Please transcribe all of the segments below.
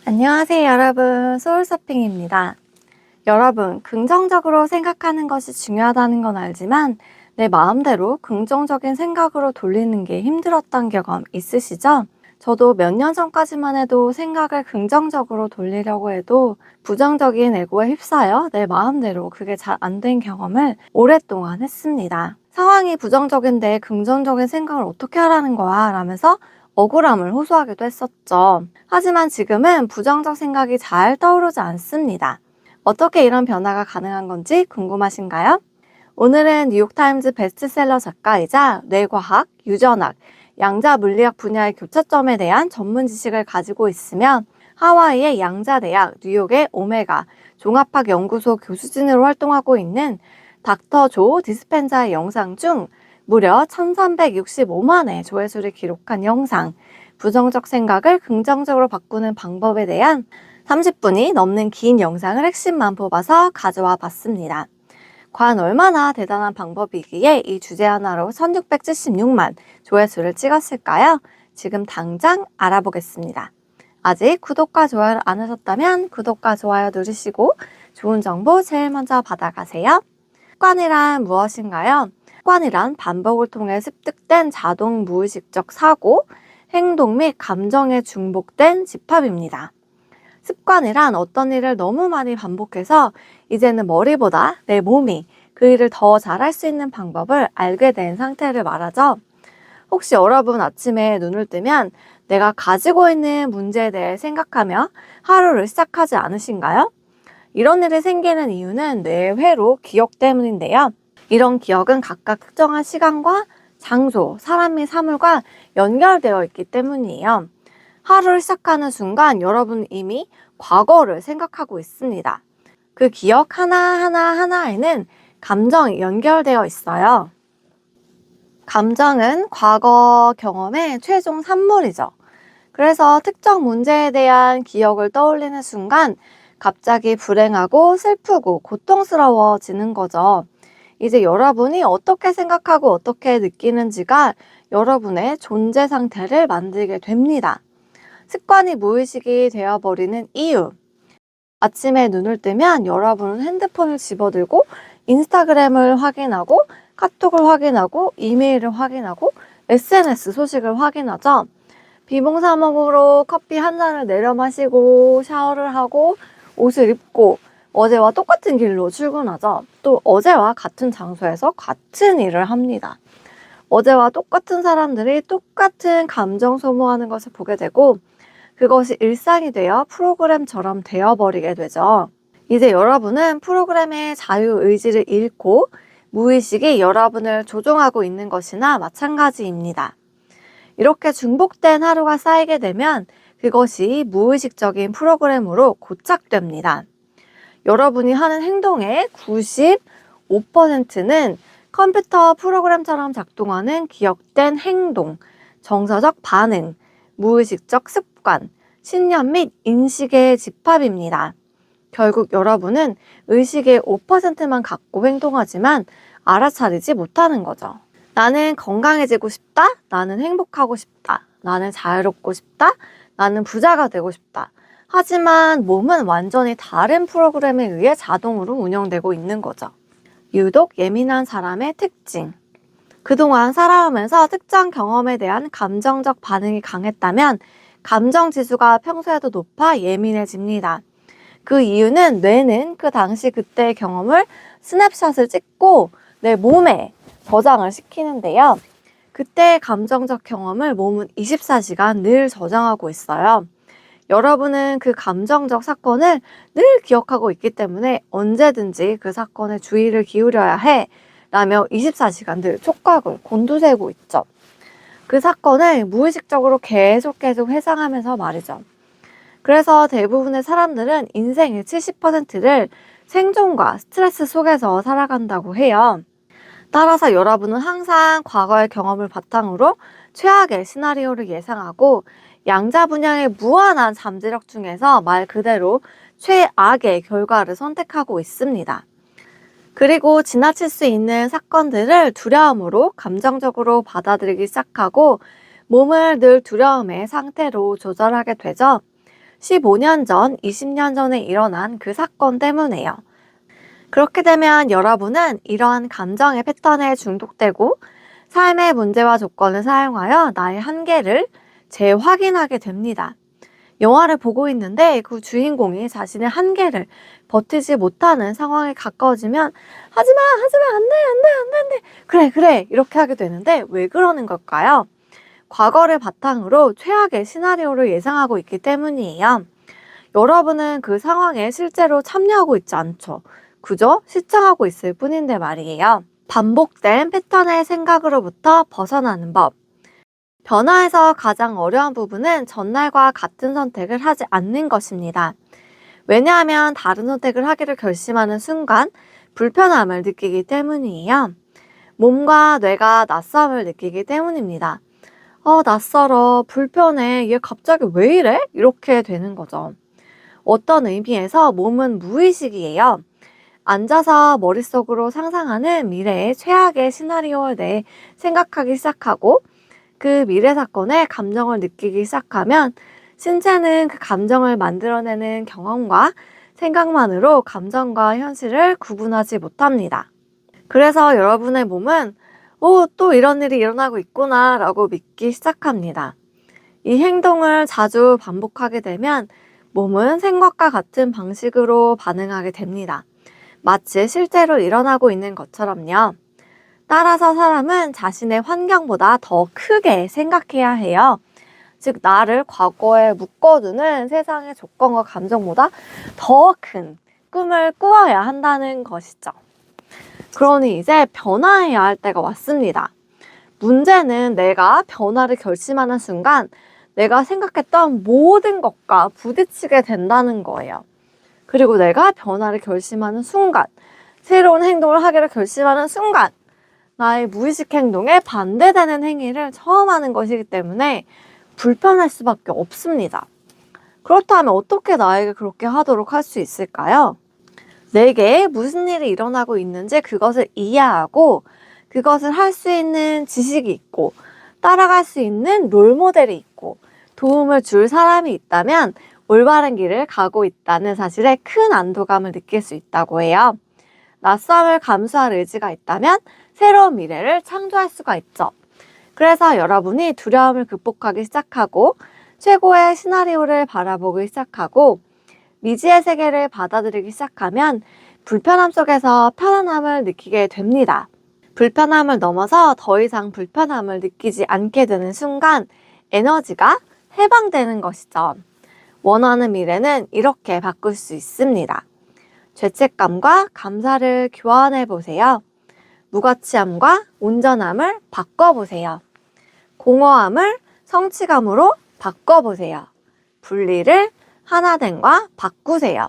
안녕하세요, 여러분. 소울서핑입니다. 여러분, 긍정적으로 생각하는 것이 중요하다는 건 알지만 내 마음대로 긍정적인 생각으로 돌리는 게 힘들었던 경험 있으시죠? 저도 몇 년 전까지만 해도 생각을 긍정적으로 돌리려고 해도 부정적인 에고에 휩싸여 내 마음대로 그게 잘 안 된 경험을 오랫동안 했습니다. 상황이 부정적인데 긍정적인 생각을 어떻게 하라는 거야? 라면서 억울함을 호소하기도 했었죠. 하지만 지금은 부정적 생각이 잘 떠오르지 않습니다. 어떻게 이런 변화가 가능한 건지 궁금하신가요? 오늘은 뉴욕타임즈 베스트셀러 작가이자 뇌과학, 유전학, 양자 물리학 분야의 교차점에 대한 전문 지식을 가지고 있으며 하와이의 양자대학, 뉴욕의 오메가 종합학 연구소 교수진으로 활동하고 있는 닥터 조 디스펜자의 영상 중 무려 1365만의 조회수를 기록한 영상, 부정적 생각을 긍정적으로 바꾸는 방법에 대한 30분이 넘는 긴 영상을 핵심만 뽑아서 가져와 봤습니다. 과연 얼마나 대단한 방법이기에 이 주제 하나로 1676만 조회수를 찍었을까요? 지금 당장 알아보겠습니다. 아직 구독과 좋아요를 안 하셨다면 구독과 좋아요 누르시고 좋은 정보 제일 먼저 받아가세요. 습관이란 무엇인가요? 습관이란 반복을 통해 습득된 자동 무의식적 사고, 행동 및 감정에 중복된 집합입니다. 습관이란 어떤 일을 너무 많이 반복해서 이제는 머리보다 내 몸이 그 일을 더 잘할 수 있는 방법을 알게 된 상태를 말하죠. 혹시 여러분 아침에 눈을 뜨면 내가 가지고 있는 문제에 대해 생각하며 하루를 시작하지 않으신가요? 이런 일이 생기는 이유는 뇌회로 기억 때문인데요. 이런 기억은 각각 특정한 시간과 장소, 사람 및 사물과 연결되어 있기 때문이에요. 하루를 시작하는 순간 여러분은 이미 과거를 생각하고 있습니다. 그 기억 하나하나에는 감정이 연결되어 있어요. 감정은 과거 경험의 최종 산물이죠. 그래서 특정 문제에 대한 기억을 떠올리는 순간 갑자기 불행하고 슬프고 고통스러워지는 거죠. 이제 여러분이 어떻게 생각하고 어떻게 느끼는지가 여러분의 존재 상태를 만들게 됩니다. 습관이 무의식이 되어버리는 이유. 아침에 눈을 뜨면 여러분은 핸드폰을 집어들고 인스타그램을 확인하고 카톡을 확인하고 이메일을 확인하고 SNS 소식을 확인하죠. 비몽사몽으로 커피 한 잔을 내려 마시고 샤워를 하고 옷을 입고 어제와 똑같은 길로 출근하죠. 또 어제와 같은 장소에서 같은 일을 합니다. 어제와 똑같은 사람들이 똑같은 감정 소모하는 것을 보게 되고 그것이 일상이 되어 프로그램처럼 되어버리게 되죠. 이제 여러분은 프로그램의 자유의지를 잃고 무의식이 여러분을 조종하고 있는 것이나 마찬가지입니다. 이렇게 중복된 하루가 쌓이게 되면 그것이 무의식적인 프로그램으로 고착됩니다. 여러분이 하는 행동의 95%는 컴퓨터 프로그램처럼 작동하는 기억된 행동, 정서적 반응, 무의식적 습관, 신념 및 인식의 집합입니다. 결국 여러분은 의식의 5%만 갖고 행동하지만 알아차리지 못하는 거죠. 나는 건강해지고 싶다. 나는 행복하고 싶다. 나는 자유롭고 싶다. 나는 부자가 되고 싶다. 하지만 몸은 완전히 다른 프로그램에 의해 자동으로 운영되고 있는 거죠. 유독 예민한 사람의 특징. 그동안 살아오면서 특정 경험에 대한 감정적 반응이 강했다면 감정 지수가 평소에도 높아 예민해집니다. 그 이유는 뇌는 그 당시 그때의 경험을 스냅샷을 찍고 내 몸에 저장을 시키는데요. 그때의 감정적 경험을 몸은 24시간 늘 저장하고 있어요. 여러분은 그 감정적 사건을 늘 기억하고 있기 때문에 언제든지 그 사건에 주의를 기울여야 해 라며 24시간 늘 촉각을 곤두세우고 있죠. 그 사건을 무의식적으로 계속 회상하면서 말이죠. 그래서 대부분의 사람들은 인생의 70%를 생존과 스트레스 속에서 살아간다고 해요. 따라서 여러분은 항상 과거의 경험을 바탕으로 최악의 시나리오를 예상하고 양자 분야의 무한한 잠재력 중에서 말 그대로 최악의 결과를 선택하고 있습니다. 그리고 지나칠 수 있는 사건들을 두려움으로 감정적으로 받아들이기 시작하고 몸을 늘 두려움의 상태로 조절하게 되죠. 15년 전, 20년 전에 일어난 그 사건 때문에요. 그렇게 되면 여러분은 이러한 감정의 패턴에 중독되고 삶의 문제와 조건을 사용하여 나의 한계를 재확인하게 됩니다. 영화를 보고 있는데 그 주인공이 자신의 한계를 버티지 못하는 상황에 가까워지면 하지마, 안 돼, 안 돼. 그래. 이렇게 하게 되는데 왜 그러는 걸까요? 과거를 바탕으로 최악의 시나리오를 예상하고 있기 때문이에요. 여러분은 그 상황에 실제로 참여하고 있지 않죠. 그저 시청하고 있을 뿐인데 말이에요. 반복된 패턴의 생각으로부터 벗어나는 법. 변화에서 가장 어려운 부분은 전날과 같은 선택을 하지 않는 것입니다. 왜냐하면 다른 선택을 하기를 결심하는 순간 불편함을 느끼기 때문이에요. 몸과 뇌가 낯섦을 느끼기 때문입니다. 낯설어, 불편해, 얘 갑자기 왜 이래? 이렇게 되는 거죠. 어떤 의미에서 몸은 무의식이에요. 앉아서 머릿속으로 상상하는 미래의 최악의 시나리오에 대해 생각하기 시작하고 그 미래 사건에 감정을 느끼기 시작하면 신체는 그 감정을 만들어내는 경험과 생각만으로 감정과 현실을 구분하지 못합니다. 그래서 여러분의 몸은 또 이런 일이 일어나고 있구나 라고 믿기 시작합니다. 이 행동을 자주 반복하게 되면 몸은 생각과 같은 방식으로 반응하게 됩니다. 마치 실제로 일어나고 있는 것처럼요. 따라서 사람은 자신의 환경보다 더 크게 생각해야 해요. 즉, 나를 과거에 묶어두는 세상의 조건과 감정보다 더 큰 꿈을 꾸어야 한다는 것이죠. 그러니 이제 변화해야 할 때가 왔습니다. 문제는 내가 변화를 결심하는 순간 내가 생각했던 모든 것과 부딪히게 된다는 거예요. 그리고 내가 변화를 결심하는 순간, 새로운 행동을 하기를 결심하는 순간 나의 무의식 행동에 반대되는 행위를 처음 하는 것이기 때문에 불편할 수밖에 없습니다. 그렇다면 어떻게 나에게 그렇게 하도록 할 수 있을까요? 내게 무슨 일이 일어나고 있는지 그것을 이해하고 그것을 할 수 있는 지식이 있고 따라갈 수 있는 롤모델이 있고 도움을 줄 사람이 있다면 올바른 길을 가고 있다는 사실에 큰 안도감을 느낄 수 있다고 해요. 낯섦을 감수할 의지가 있다면 새로운 미래를 창조할 수가 있죠. 그래서 여러분이 두려움을 극복하기 시작하고 최고의 시나리오를 바라보기 시작하고 미지의 세계를 받아들이기 시작하면 불편함 속에서 편안함을 느끼게 됩니다. 불편함을 넘어서 더 이상 불편함을 느끼지 않게 되는 순간 에너지가 해방되는 것이죠. 원하는 미래는 이렇게 바꿀 수 있습니다. 죄책감과 감사를 교환해 보세요. 무가치함과 온전함을 바꿔보세요. 공허함을 성취감으로 바꿔보세요. 분리를 하나됨과 바꾸세요.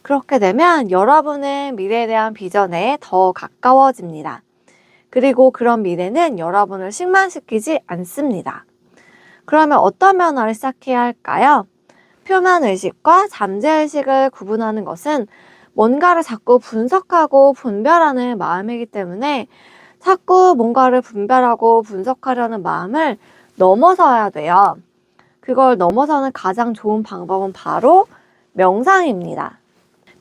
그렇게 되면 여러분의 미래에 대한 비전에 더 가까워집니다. 그리고 그런 미래는 여러분을 실망시키지 않습니다. 그러면 어떤 변화를 시작해야 할까요? 표면의식과 잠재의식을 구분하는 것은 뭔가를 자꾸 분석하고 분별하는 마음이기 때문에 자꾸 뭔가를 분별하고 분석하려는 마음을 넘어서야 돼요. 그걸 넘어서는 가장 좋은 방법은 바로 명상입니다.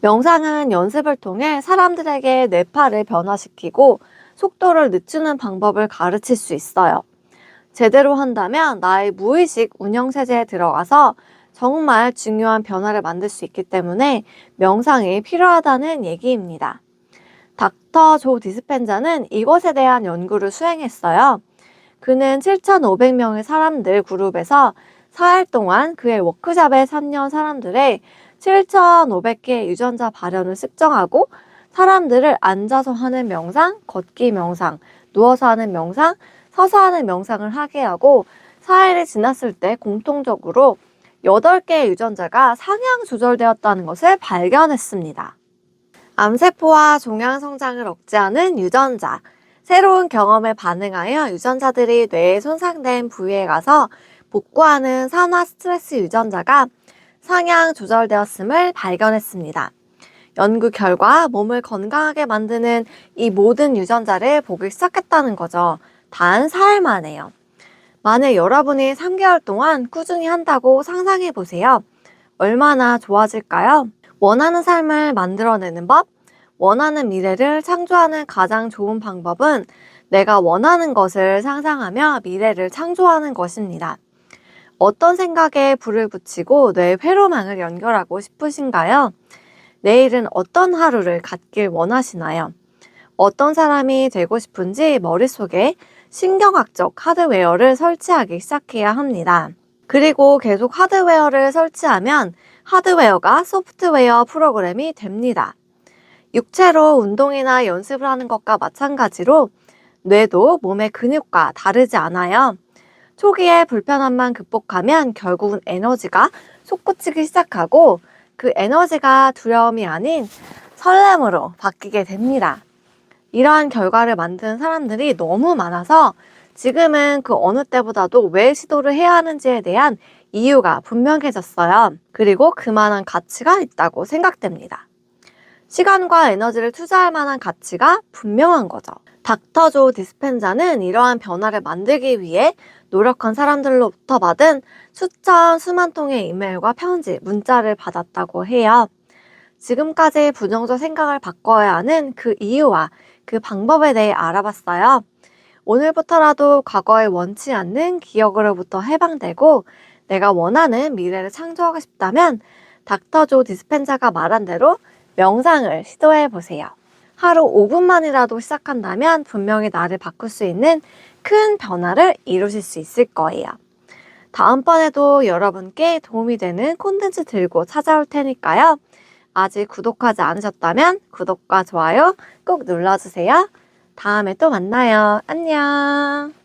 명상은 연습을 통해 사람들에게 뇌파를 변화시키고 속도를 늦추는 방법을 가르칠 수 있어요. 제대로 한다면 나의 무의식 운영체제에 들어가서 정말 중요한 변화를 만들 수 있기 때문에 명상이 필요하다는 얘기입니다. 닥터 조 디스펜자는 이것에 대한 연구를 수행했어요. 그는 7,500명의 사람들 그룹에서 4일 동안 그의 워크숍에 참여한 사람들의 7,500개의 유전자 발현을 측정하고 사람들을 앉아서 하는 명상, 걷기 명상, 누워서 하는 명상, 서서 하는 명상을 하게 하고 4일이 지났을 때 공통적으로 8개의 유전자가 상향 조절되었다는 것을 발견했습니다. 암세포와 종양 성장을 억제하는 유전자, 새로운 경험에 반응하여 유전자들이 뇌에 손상된 부위에 가서 복구하는 산화 스트레스 유전자가 상향 조절되었음을 발견했습니다. 연구 결과 몸을 건강하게 만드는 이 모든 유전자를 보기 시작했다는 거죠. 단 4일 만에요. 만약 여러분이 3개월 동안 꾸준히 한다고 상상해 보세요. 얼마나 좋아질까요? 원하는 삶을 만들어내는 법, 원하는 미래를 창조하는 가장 좋은 방법은 내가 원하는 것을 상상하며 미래를 창조하는 것입니다. 어떤 생각에 불을 붙이고 뇌 회로망을 연결하고 싶으신가요? 내일은 어떤 하루를 갖길 원하시나요? 어떤 사람이 되고 싶은지 머릿속에 신경학적 하드웨어를 설치하기 시작해야 합니다. 그리고 계속 하드웨어를 설치하면 하드웨어가 소프트웨어 프로그램이 됩니다. 육체로 운동이나 연습을 하는 것과 마찬가지로 뇌도 몸의 근육과 다르지 않아요. 초기에 불편함만 극복하면 결국은 에너지가 솟구치기 시작하고 그 에너지가 두려움이 아닌 설렘으로 바뀌게 됩니다. 이러한 결과를 만든 사람들이 너무 많아서 지금은 그 어느 때보다도 왜 시도를 해야 하는지에 대한 이유가 분명해졌어요. 그리고 그만한 가치가 있다고 생각됩니다. 시간과 에너지를 투자할 만한 가치가 분명한 거죠. 닥터 조 디스펜자는 이러한 변화를 만들기 위해 노력한 사람들로부터 받은 수만 통의 이메일과 편지, 문자를 받았다고 해요. 지금까지 부정적 생각을 바꿔야 하는 그 이유와 그 방법에 대해 알아봤어요. 오늘부터라도 과거에 원치 않는 기억으로부터 해방되고 내가 원하는 미래를 창조하고 싶다면 닥터 조 디스펜자가 말한 대로 명상을 시도해 보세요. 하루 5분만이라도 시작한다면 분명히 나를 바꿀 수 있는 큰 변화를 이루실 수 있을 거예요. 다음번에도 여러분께 도움이 되는 콘텐츠 들고 찾아올 테니까요. 아직 구독하지 않으셨다면 구독과 좋아요 꼭 눌러주세요. 다음에 또 만나요. 안녕.